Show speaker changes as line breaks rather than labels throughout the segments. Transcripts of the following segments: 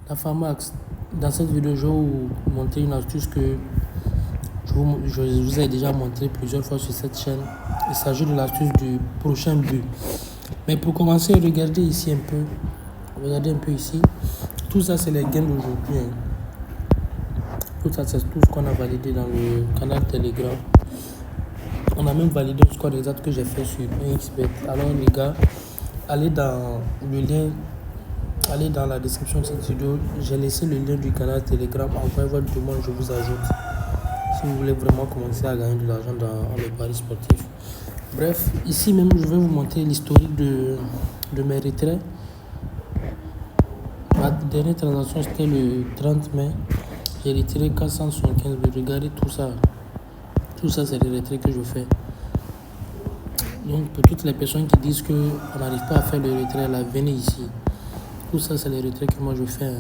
La Famax, dans cette vidéo, je vais vous montrer une astuce que je vous ai déjà montré plusieurs fois sur cette chaîne. Il s'agit de l'astuce du prochain but. Mais pour commencer, regardez ici un peu. Regardez un peu ici. Tout ça, c'est les gains d'aujourd'hui. Tout ça, c'est tout ce qu'on a validé dans le canal Telegram. On a même validé le score exact que j'ai fait sur 1xBet. Alors les gars, allez dans le lien. Allez dans la description de cette vidéo, j'ai laissé le lien du canal Telegram. Envoyez votre demande, je vous ajoute. Si vous voulez vraiment commencer à gagner de l'argent dans les paris sportifs. Bref, ici même, je vais vous montrer l'historique de mes retraits. Ma dernière transaction, c'était le 30 mai. J'ai retiré 475 euros. Regardez tout ça. Tout ça, c'est les retraits que je fais. Donc, pour toutes les personnes qui disent qu'on n'arrive pas à faire le retrait, là, venez ici. Tout ça, c'est les retraits que moi je fais.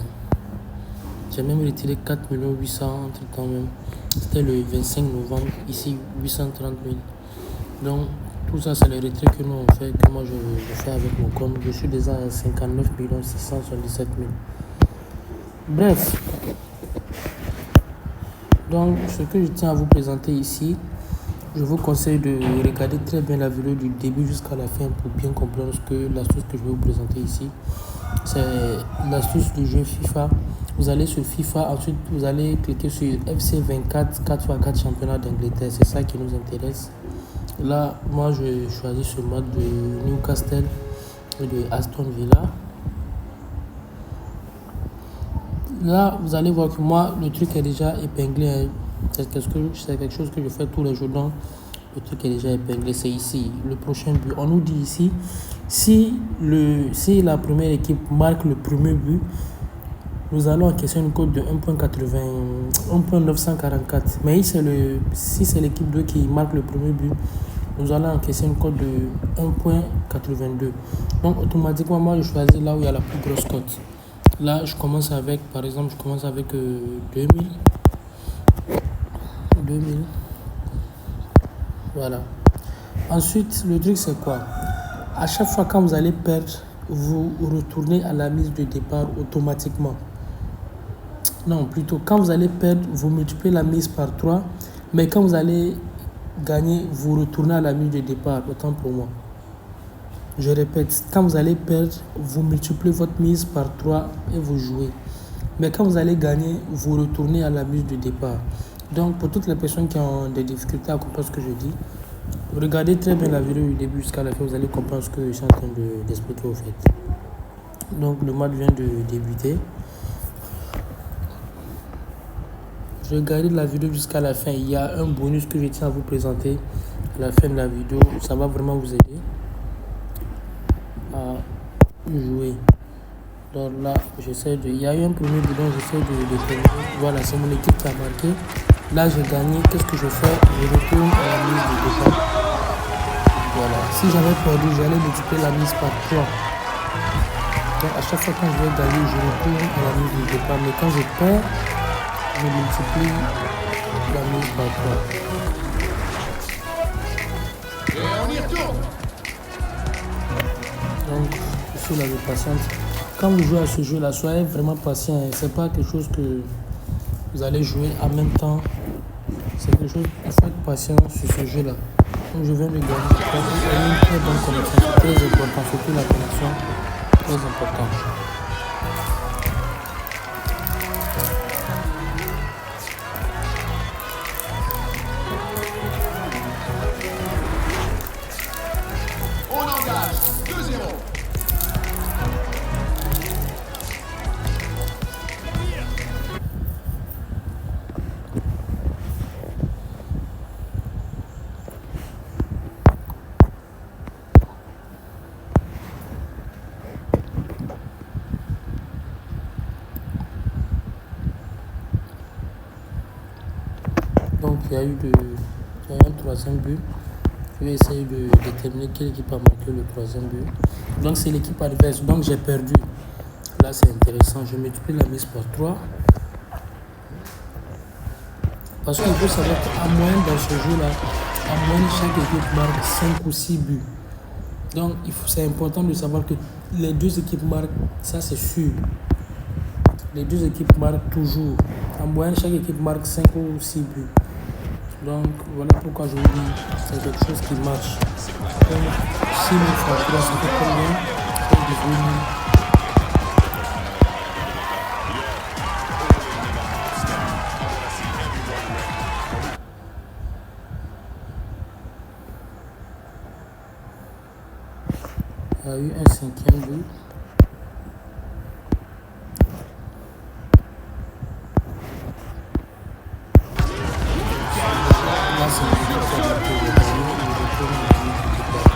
J'ai même retiré 4 800 entre temps même. C'était le 25 novembre, ici 830 000. Donc, tout ça, c'est les retraits que nous on fait, que moi je fais avec mon compte. Je suis déjà à 59 677 000. Bref. Donc, ce que je tiens à vous présenter ici, je vous conseille de regarder très bien la vidéo du début jusqu'à la fin pour bien comprendre l'astuce que je vais vous présenter ici. C'est l'astuce du jeu FIFA. Vous allez sur FIFA, ensuite vous allez cliquer sur FC 24 4x4 championnat d'Angleterre. C'est ça qui nous intéresse. Là, moi je choisis ce mode de Newcastle et de Aston Villa. Là, vous allez voir que moi, le truc est déjà épinglé. C'est quelque chose que je fais tous les jours. Donc, le truc est déjà épinglé. C'est ici, le prochain but. On nous dit ici, si la première équipe marque le premier but, nous allons encaisser une cote de 1.944. Mais si c'est l'équipe 2 qui marque le premier but, nous allons encaisser une cote de 1.82. Donc, automatiquement, moi, je choisis là où il y a la plus grosse cote. Là, je commence avec, par exemple, 2000. Voilà. Ensuite, le truc, c'est quoi? À chaque fois quand vous allez perdre, vous retournez à la mise de départ automatiquement. Non, plutôt, quand vous allez perdre, vous multipliez la mise par 3. Mais quand vous allez gagner, vous retournez à la mise de départ. Autant pour moi. Je répète, quand vous allez perdre, vous multipliez votre mise par 3 et vous jouez. Mais quand vous allez gagner, vous retournez à la mise de départ. Donc, pour toutes les personnes qui ont des difficultés à comprendre ce que je dis, regardez très bien la vidéo du début jusqu'à la fin, vous allez comprendre ce que je suis en train d'expliquer au fait. Donc, le match vient de débuter. Regardez la vidéo jusqu'à la fin. Il y a un bonus que je tiens à vous présenter à la fin de la vidéo. Ça va vraiment vous aider à jouer. Donc là, il y a eu un premier bidon, j'essaie de terminer. Voilà, c'est mon équipe qui a marqué. Là, j'ai gagné. Qu'est-ce que je fais? Je retourne à la mise de départ. Voilà. Si j'avais perdu, j'allais multiplier la mise par 3. Donc, à chaque fois quand je vais gagner, je retourne à la mise de départ. Mais quand je perds, je multiplie la mise par 3.
Et on y retourne.
Donc, je suis là de patience. Quand vous jouez à ce jeu-là, soyez vraiment patient. C'est pas quelque chose que vous allez jouer en même temps. C'est quelque chose, il faut être patient sur ce jeu-là. Donc, je viens de gagner. Il y a une très bonne connexion. C'est très important. Surtout la connexion, très important.
On engage 2-0.
Donc, il y a eu un troisième but. Je vais essayer de déterminer quelle équipe a marqué le troisième but. Donc, c'est l'équipe adverse. Donc, j'ai perdu. Là, c'est intéressant. Je multiplie la mise par 3. Parce qu'il faut savoir qu'à moyenne, dans ce jeu-là, à moyenne, chaque équipe marque 5 ou 6 buts. Donc, c'est important de savoir que les deux équipes marquent. Ça, c'est sûr. les deux équipes marquent toujours. En moyenne, chaque équipe marque 5 ou 6 buts. Donc voilà pourquoi je vous dis, c'est quelque chose qui marche. Donc 6 000 fois 3, ça fait combien? Ça fait 18 000. Il y a eu un cinquième but. Là, c'est une équipe qui a marqué le dernier. Il retourne à la ligne de départ.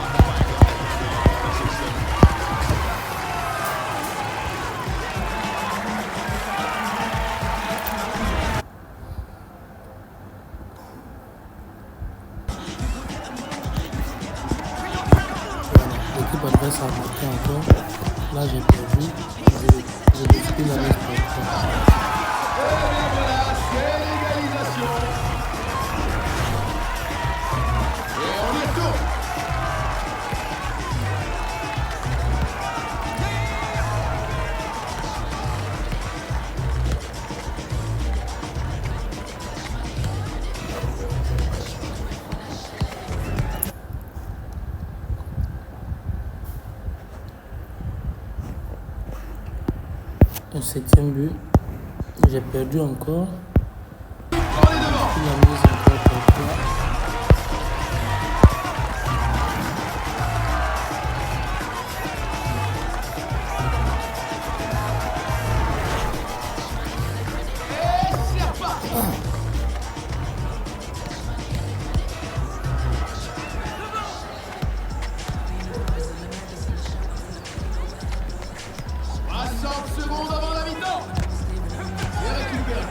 Voilà, l'équipe adverse a marqué encore. Là, j'ai perdu. J'ai multiplié la mise par 3.
Et bien voilà, c'est l'égalisation. Et on y retourne.
Un septième but. J'ai perdu encore.
On est devant.
Puis la mise encore par 3.
C'est reparti. Secondes avant la mi-temps. Et récupéré.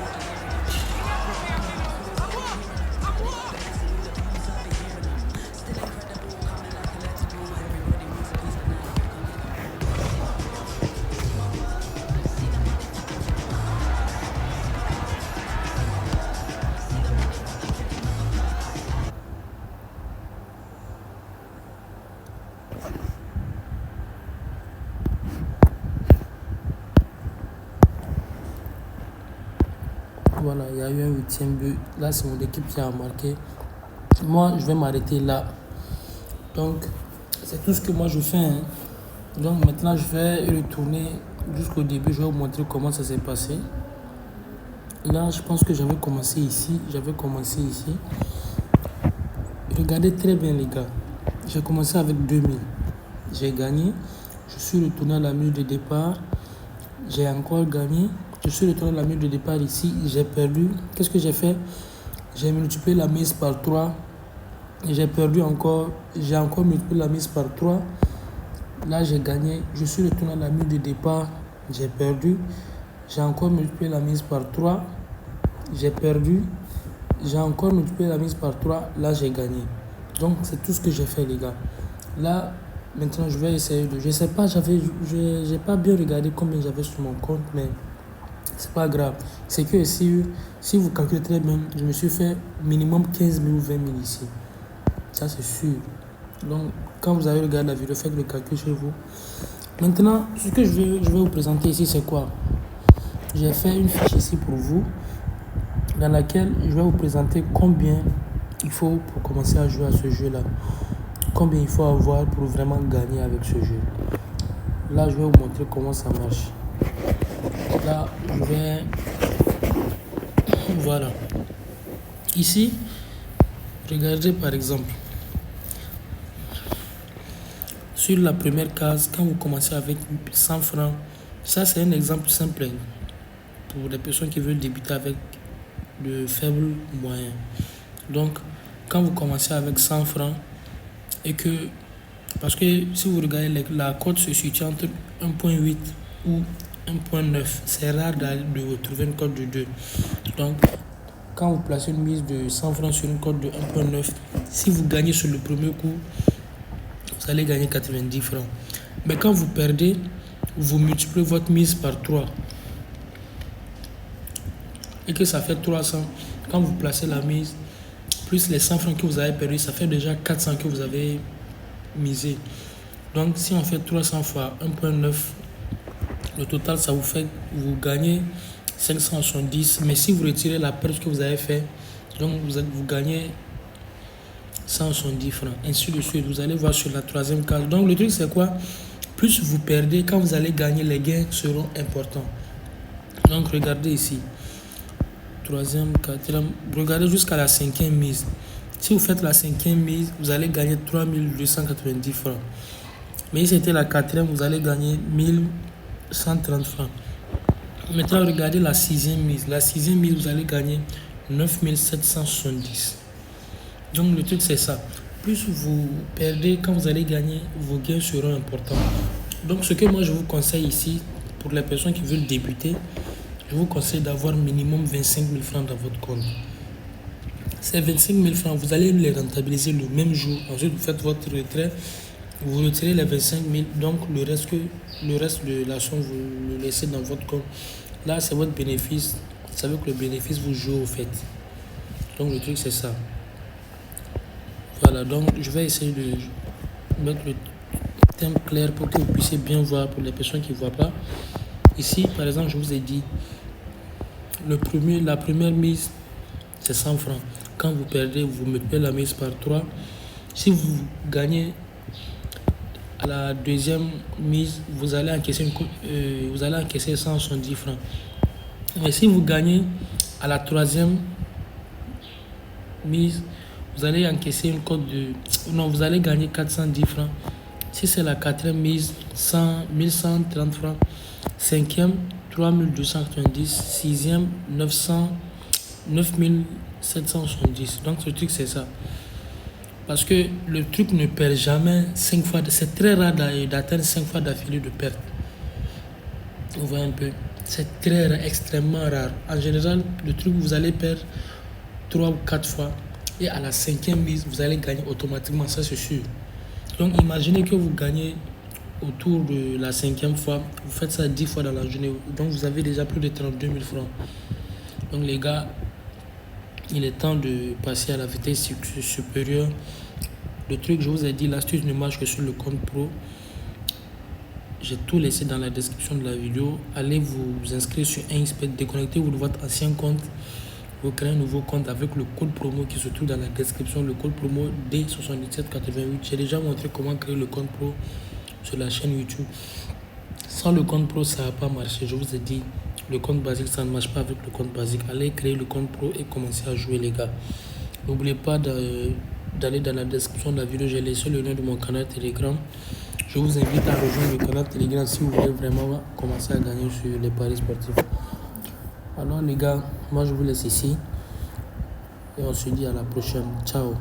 Voilà, il y a eu un huitième but. Là, c'est mon équipe qui a marqué. Moi, je vais m'arrêter là. Donc, c'est tout ce que moi je fais. Hein. Donc, maintenant, je vais retourner jusqu'au début. Je vais vous montrer comment ça s'est passé. Là, je pense que j'avais commencé ici. Regardez très bien, les gars. J'ai commencé avec 2000. J'ai gagné. Je suis retourné à la mur de départ. J'ai encore gagné. Je suis retourné à la mur de départ ici. J'ai perdu. Qu'est-ce que j'ai fait? J'ai multiplié la mise par 3. Et j'ai perdu encore. J'ai encore multiplié la mise par 3. Là, j'ai gagné. Je suis retourné à la mur de départ. J'ai perdu. J'ai encore multiplié la mise par 3. J'ai perdu. J'ai encore multiplié la mise par 3. Là, j'ai gagné. Donc, c'est tout ce que j'ai fait, les gars. Là, maintenant, je vais essayer de... Je sais pas, j'ai pas bien regardé combien j'avais sur mon compte, mais c'est pas grave. C'est que si vous calculez très bien, je me suis fait minimum 15 000 ou 20 000 ici. Ça, c'est sûr. Donc, quand vous avez regardé la vidéo, faites le calcul chez vous. Maintenant, ce que je vais vous présenter ici, c'est quoi? J'ai fait une fiche ici pour vous, dans laquelle je vais vous présenter combien il faut pour commencer à jouer à ce jeu-là. Combien il faut avoir pour vraiment gagner avec ce jeu. Là, je vais vous montrer comment ça marche. Là, je vais... Voilà. Ici, regardez par exemple. Sur la première case, quand vous commencez avec 100 francs, ça c'est un exemple simple pour les personnes qui veulent débuter avec de faibles moyens. Donc, quand vous commencez avec 100 francs et que, parce que si vous regardez la cote se situe entre 1.8 ou 1.9, c'est rare de trouver une cote de 2. Donc, quand vous placez une mise de 100 francs sur une cote de 1.9, si vous gagnez sur le premier coup, vous allez gagner 90 francs. Mais quand vous perdez, vous multipliez votre mise par 3. Et que ça fait 300. Quand vous placez la mise, plus les 100 francs que vous avez perdu, ça fait déjà 400 que vous avez misé. Donc si on fait 300 fois 1.9, Le total, ça vous fait, vous gagnez 570. Mais si vous retirez la perte que vous avez fait, donc vous gagnez 170 francs. Ainsi de suite. Vous allez voir sur la troisième case. Donc le truc, c'est quoi? Plus vous perdez, quand vous allez gagner, les gains seront importants. Donc regardez ici. Troisième, quatrième. Regardez jusqu'à la cinquième mise. Si vous faites la cinquième mise, vous allez gagner 3290 francs. Mais si c'était la quatrième, vous allez gagner 1130 francs. Maintenant, regardez la sixième mise. La sixième mise, vous allez gagner 9770. Donc, le truc, c'est ça. Plus vous perdez, quand vous allez gagner, vos gains seront importants. Donc, ce que moi, je vous conseille ici, pour les personnes qui veulent débuter, je vous conseille d'avoir minimum 25 000 francs dans votre compte. Ces 25 000 francs, vous allez les rentabiliser le même jour. Ensuite, vous faites votre retrait. Vous retirez les 25 000, donc le reste de la somme, vous le laissez dans votre compte. Là, c'est votre bénéfice. Vous savez que le bénéfice vous joue au fait. Donc, le truc, c'est ça. Voilà, donc je vais essayer de mettre le thème clair pour que vous puissiez bien voir pour les personnes qui ne voient pas. Ici, par exemple, je vous ai dit, la première mise, c'est 100 francs. Quand vous perdez, vous multipliez la mise par 3. Si vous gagnez à la deuxième mise, vous allez encaisser 170 francs. Mais si vous gagnez à la troisième mise, vous allez encaisser une cote de... Non, vous allez gagner 410 francs. Si c'est la quatrième mise, 1130 francs. Cinquième, 3290. Sixième, 9770. Donc, ce truc, c'est ça. Parce que le truc ne perd jamais 5 fois. C'est très rare d'atteindre 5 fois d'affilée de perte. Vous voyez un peu. C'est très rare, extrêmement rare. En général, le truc, vous allez perdre 3 ou 4 fois. Et à la cinquième mise, vous allez gagner automatiquement, ça c'est sûr. Donc imaginez que vous gagnez autour de la cinquième fois, vous faites ça 10 fois dans la journée. Donc vous avez déjà plus de 32 000 francs. Donc les gars, il est temps de passer à la vitesse supérieure. Le truc, je vous ai dit, l'astuce ne marche que sur le compte pro. J'ai tout laissé dans la description de la vidéo. Allez vous inscrire sur Inspect, déconnectez-vous de votre ancien compte. Vous créez un nouveau compte avec le code promo qui se trouve dans la description, le code promo D7788. J'ai déjà montré comment créer le compte pro sur la chaîne YouTube. Sans le compte pro, ça n'a pas marché. Je vous ai dit, le compte basique, ça ne marche pas avec le compte basique. Allez créer le compte pro et commencez à jouer, les gars. N'oubliez pas d'aller dans la description de la vidéo. J'ai laissé le lien de mon canal Telegram. Je vous invite à rejoindre le canal Telegram si vous voulez vraiment commencer à gagner sur les paris sportifs. Alors les gars, moi je vous laisse ici et on se dit à la prochaine. Ciao.